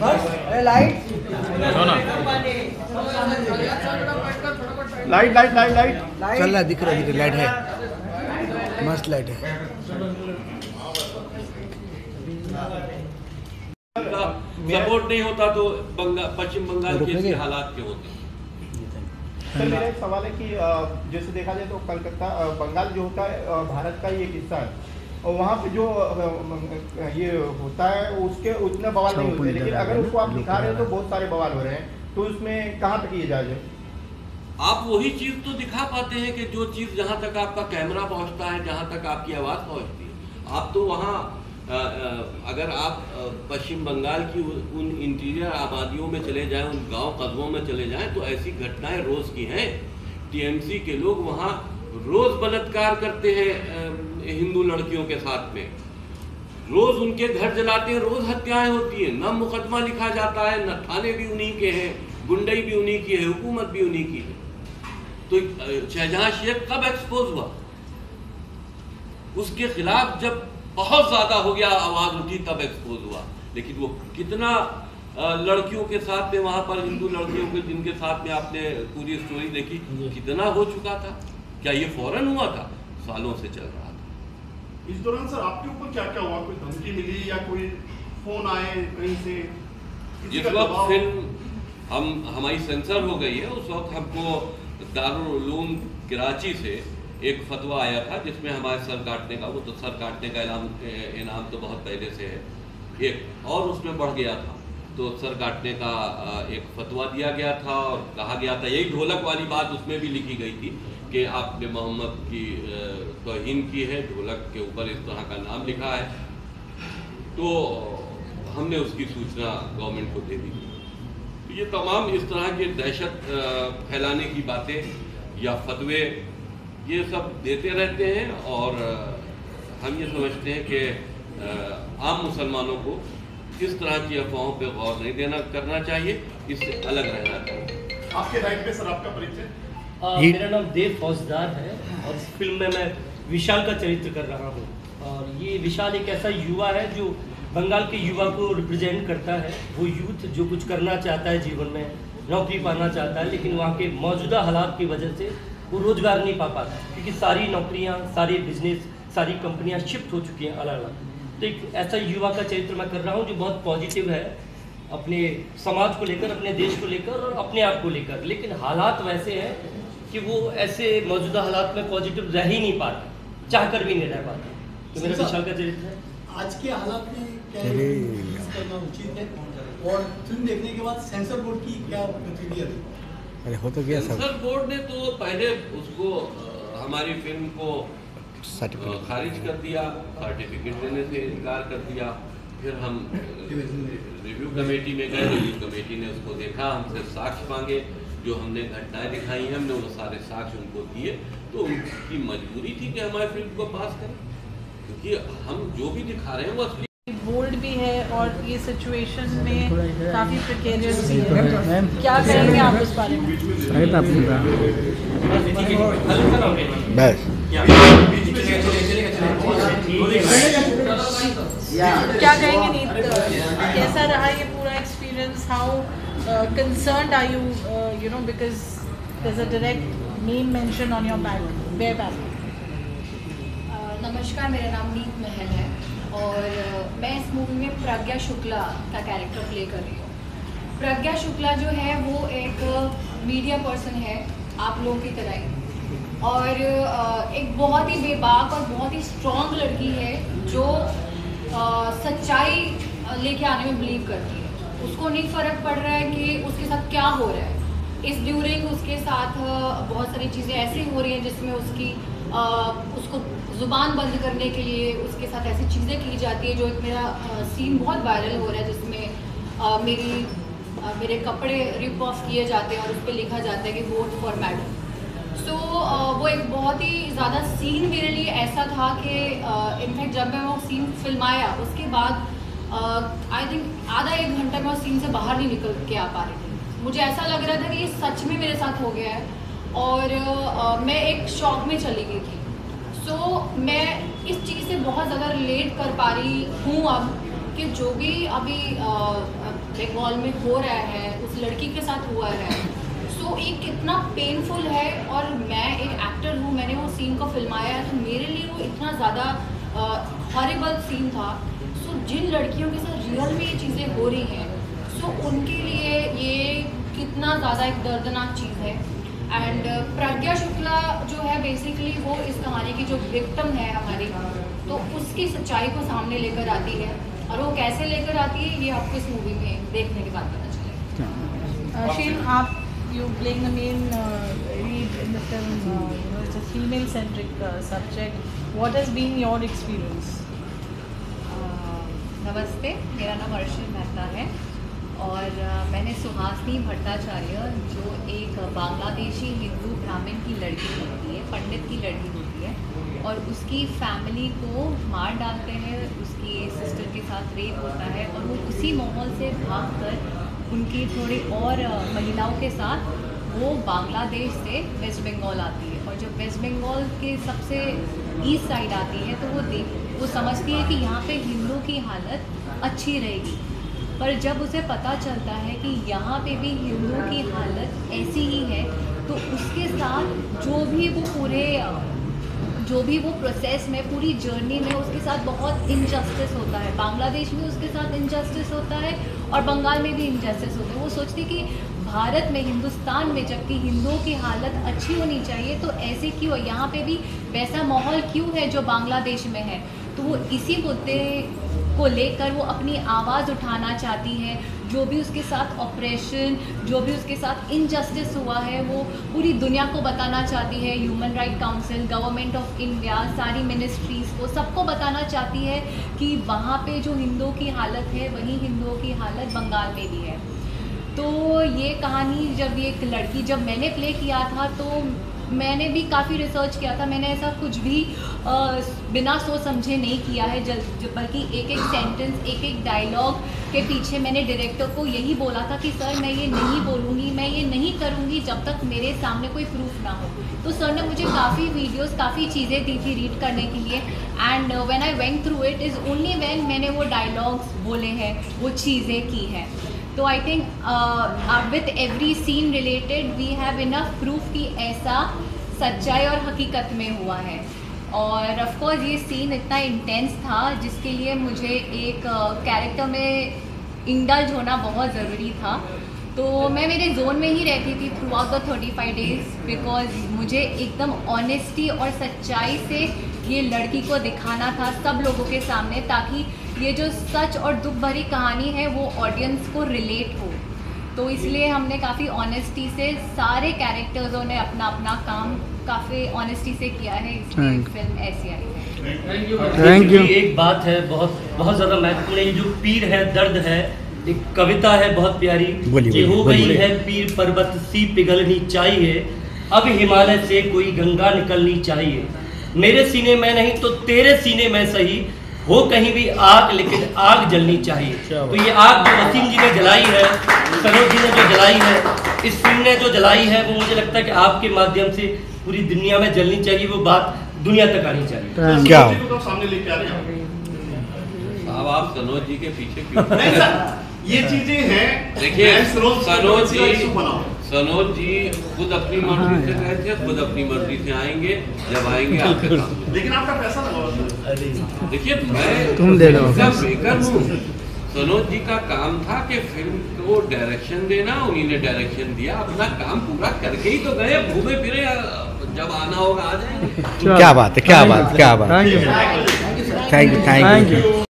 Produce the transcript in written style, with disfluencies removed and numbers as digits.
Light light light light light चल रहा, दिख रहा है, लाइट है, मस्त लाइट है। सपोर्ट नहीं होता तो पश्चिम बंगाल के ऐसे हालात के होते। सर मेरा एक सवाल है कि जैसे देखा जाए तो कलकत्ता बंगाल जो होता है भारत का ही एक हिस्सा है, और वहाँ पे जो ये होता है उसके उतने बवाल नहीं होते, लेकिन अगर उसको आप दिखा रहे हैं तो बहुत सारे बवाल हो रहे हैं, तो उसमें कहाँ तक ये जायज़ है? आप वही चीज़ तो दिखा पाते हैं कि जो चीज़ जहाँ तक आपका कैमरा पहुँचता है, जहाँ तक आपकी आवाज़ पहुँचती है। आप तो वहाँ अगर आप पश्चिम बंगाल की उन इंटीरियर आबादियों में चले जाएं, उन गांव कस्बों में चले जाएं, तो ऐसी घटनाएं रोज़ की हैं। टीएमसी के लोग वहाँ रोज़ बलात्कार करते हैं हिंदू लड़कियों के साथ में, रोज़ उनके घर जलाते हैं, रोज़ हत्याएं होती हैं, न मुकदमा लिखा जाता है, न थाने भी उन्हीं के हैं, गुंडई भी उन्हीं की है, हुकूमत भी उन्हीं की है। तो शहजहां शेख कब एक्सपोज हुआ? उसके खिलाफ जब बहुत ज्यादा हो गया, आवाज उठी, तब एक्सपोज हुआ। लेकिन वो कितना लड़कियों के साथ में वहां पर, हिंदू लड़कियों के जिनके साथ में आपने पूरी स्टोरी देखी, कितना हो चुका था। क्या ये फौरन हुआ था? सालों से चल रहा था। इस दौरान सर आपके ऊपर क्या क्या हुआ? कोई धमकी मिली या कोई फोन आए कहीं से? जिस वक्त फिल्म हमारी सेंसर हो गई है, उस वक्त हमको दारुल उलूम कराची से एक फतवा आया था जिसमें हमारे सर काटने का, वो तो सर काटने का इनाम तो बहुत पहले से है, एक और उसमें बढ़ गया था, तो सर काटने का एक फतवा दिया गया था और कहा गया था, यही ढोलक वाली बात उसमें भी लिखी गई थी कि आपने मोहम्मद की तौहीन की है, ढोलक के ऊपर इस तरह का नाम लिखा है। तो हमने उसकी सूचना गवर्नमेंट को दे दी। तो ये तमाम इस तरह के दहशत फैलाने की बातें या फतवे ये सब देते रहते हैं, और हम ये समझते हैं कि आम मुसलमानों को इस तरह की अफवाहों पे गौर नहीं करना चाहिए, इससे अलग रहना चाहिए। आपके राइट पे सर आपका परिचय? मेरा नाम देव फौजदार है और इस फिल्म में मैं विशाल का चरित्र कर रहा हूँ। और ये विशाल एक ऐसा युवा है जो बंगाल के युवा को रिप्रेजेंट करता है। वो यूथ जो कुछ करना चाहता है जीवन में, नौकरी पाना चाहता है, लेकिन वहाँ के मौजूदा हालात की वजह से वो रोज़गार नहीं पा पाता, क्योंकि सारी नौकरियाँ, सारे बिजनेस, सारी कंपनियाँ शिफ्ट हो चुकी हैं अलग अलग। तो एक ऐसा युवा का चरित्र मैं कर रहा हूँ जो बहुत पॉजिटिव है अपने समाज को लेकर, अपने देश को लेकर और अपने आप को लेकर, लेकिन हालात वैसे हैं कि वो ऐसे मौजूदा हालात में पॉजिटिव रह ही नहीं पाता, चाह कर भी नहीं रह पाता। तो मेरा विशाल का चरित्र है। आज के हालात में क्या करना उचित है, और फिल्म देखने के बाद सेंसर बोर्ड की क्या प्रतिक्रिया थी? अरे हो तो गया सब। सेंसर बोर्ड ने तो पहले उसको हमारी फिल्म को खारिज कर दिया, सर्टिफिकेट देने से इनकार कर दिया। फिर हम रिव्यू कमेटी में गए, रिव्यू कमेटी ने उसको देखा, हमसे साक्ष्य मांगे, जो हमने घटनाएं दिखाई हैं हमने वो सारे साक्ष्य उनको दिए। तो उनकी मजबूरी थी कि हमारी फिल्म को पास करें, क्योंकि हम जो भी दिखा रहे हैं वो असली बोल्ड भी है और ये सिचुएशन में काफ़ी प्रिकेरियस भी है। क्या कहेंगे आप इस बारे में? बस क्या कहेंगे नीत, कैसा रहा ये पूरा experience? How concerned are you no, because there is a direct name mention on your back? नमस्कार, मेरा नाम नीत महल है और मैं इस मूवी में प्रज्ञा शुक्ला का कैरेक्टर प्ले कर रही हूँ। प्रज्ञा शुक्ला जो है वो एक मीडिया पर्सन है, आप लोगों की तरह ही, और एक बहुत ही बेबाक और बहुत ही स्ट्रॉन्ग लड़की है जो सच्चाई लेके आने में बिलीव करती है। उसको नहीं फ़र्क पड़ रहा है कि उसके साथ क्या हो रहा है। इस ड्यूरिंग उसके साथ बहुत सारी चीज़ें ऐसी हो रही हैं जिसमें उसको ज़ुबान बंद करने के लिए उसके साथ ऐसी चीज़ें की जाती है। जो एक मेरा सीन बहुत वायरल हो रहा है जिसमें मेरे कपड़े रिप ऑफ किए जाते हैं और उस पर लिखा जाता है कि वोट फॉर मैडम। सो वो एक बहुत ही ज़्यादा सीन मेरे लिए ऐसा था कि इनफैक्ट जब मैं वो सीन फिल्माया उसके बाद आई थिंक आधा एक घंटा मैं उस सीन से बाहर नहीं निकल के आ पा रही थी। मुझे ऐसा लग रहा था कि ये सच में मेरे साथ हो गया है और मैं एक शॉक में चली गई थी। सो मैं इस चीज़ से बहुत ज़्यादा रिलेट कर पा रही हूँ अब कि जो भी अभी बंगाल में हो रहा है, उस लड़की के साथ हुआ है, सो एक कितना पेनफुल है। और मैं एक एक्टर हूँ, मैंने वो सीन को फिल्माया है, तो मेरे लिए वो इतना ज़्यादा हॉरिबल सीन था। सो जिन लड़कियों के साथ रियल में ये चीज़ें हो रही हैं, सो उनके लिए ये कितना ज़्यादा एक दर्दनाक चीज़ है। एंड प्रज्ञा शुक्ला जो है बेसिकली वो इस कहानी की जो विक्टिम है हमारी, तो उसकी सच्चाई को सामने लेकर आती है, और वो कैसे लेकर आती है ये आपको इस मूवी में देखने के बाद पता चलेगा। Sheil, you playing the main lead in the film. It's a female-centric subject. What has been your experience? नमस्ते, मेरा नाम अर्शिल मेहता है और मैंने सुहासिनी भट्टाचार्य, जो एक बांग्लादेशी हिंदू ब्राह्मण की लड़की होती है, पंडित की लड़की होती है, और उसकी फैमिली को मार डालते हैं, उसकी सिस्टर के साथ रेप होता है, और वो उसी माहौल से भागकर उनकी थोड़ी और महिलाओं के साथ वो बांग्लादेश से वेस्ट बंगाल आती है। और जब वेस्ट बंगाल के सबसे ईस्ट साइड आती है तो वो समझती है कि यहाँ पे हिंदू की हालत अच्छी रहेगी, पर जब उसे पता चलता है कि यहाँ पे भी हिंदुओं की हालत ऐसी ही है, तो उसके साथ जो भी वो प्रोसेस में, पूरी जर्नी में उसके साथ बहुत इनजस्टिस होता है। बांग्लादेश में उसके साथ इनजस्टिस होता है और बंगाल में भी इनजस्टिस होता है। वो सोचती कि भारत में, हिंदुस्तान में जबकि हिंदुओं की हालत अच्छी होनी चाहिए, तो ऐसे क्यों, यहाँ पे भी वैसा माहौल क्यों है जो बांग्लादेश में है। तो वो इसी मुद्दे को लेकर वो अपनी आवाज़ उठाना चाहती है। जो भी उसके साथ ऑपरेशन, जो भी उसके साथ इनजस्टिस हुआ है, वो पूरी दुनिया को बताना चाहती है। Human right council, government of India, सारी मिनिस्ट्रीज़ को, सबको बताना चाहती है कि वहाँ पे जो हिंदुओं की हालत है, वही हिंदुओं की हालत बंगाल में भी है। तो ये कहानी जब मैंने प्ले किया था, तो मैंने भी काफ़ी रिसर्च किया था। मैंने ऐसा कुछ भी बिना सोच समझे नहीं किया है, बल्कि एक एक सेंटेंस, एक एक डायलॉग के पीछे मैंने डायरेक्टर को यही बोला था कि सर मैं ये नहीं बोलूँगी, मैं ये नहीं करूँगी जब तक मेरे सामने कोई प्रूफ ना हो। तो सर ने मुझे काफ़ी वीडियोस, काफ़ी चीज़ें दी थी रीड करने के लिए, and when I went through it is only when मैंने वो डायलॉग्स बोले हैं, वो चीज़ें की हैं। तो I think with every scene related we have enough proof कि ऐसा सच्चाई और हकीकत में हुआ है। और ऑफ कोर्स ये सीन इतना इंटेंस था जिसके लिए मुझे एक कैरेक्टर में इंडल्ज होना बहुत ज़रूरी था। तो मैं मेरे जोन में ही रहती थी through out the 35 days, because मुझे एकदम ऑनेस्टी और सच्चाई से ये लड़की को दिखाना था सब लोगों के सामने, ताकि ये जो सच और दुख भरी कहानी है वो ऑडियंस को रिलेट हो। तो इसलिए हमने काफ़ी ऑनेस्टी से, सारे कैरेक्टर्सों ने अपना अपना काम काफ़ी ऑनेस्टी से किया है, इसलिए फिल्म ऐसी आई है। Thank you. एक बात है बहुत ज़्यादा महत्वपूर्ण, ये जो पीर है, दर्द है, एक कविता है बहुत प्यारी, कि हो गई है पीर पर्वत सी पिघलनी चाहिए, अब हिमालय से कोई गंगा निकलनी चाहिए, मेरे सीने में नहीं तो तेरे सीने में सही, हो कहीं भी आग लेकिन आग जलनी चाहिए। तो ये आग जो वसीम जी ने जलाई है, सनोज जी ने जो जलाई है, इस फिल्म ने जो जलाई है, वो मुझे लगता है कि आपके माध्यम से पूरी दुनिया में जलनी चाहिए, वो बात दुनिया तक आनी चाहिए। क्या सामने लेके आ रहे हैं अब आप सनोज जी के पीछे क्यों? नहीं सर, ये चीजें हैं। देखिए सनोज जी खुद अपनी मर्जी से गए थे, खुद अपनी मर्जी से आएंगे, जब आएंगे आपके सामने। लेकिन आपका पैसा लगा। देखिए मैं तुम दे दो, बेकर हूँ। सनोज जी का काम था कि फिल्म को डायरेक्शन देना, उन्हीं ने डायरेक्शन दिया, अपना काम पूरा करके ही तो गए, घूमे फिरे, जब आना होगा आ जाएंगे। क्या बात है, क्या बात, क्या बात। Thank you, thank you.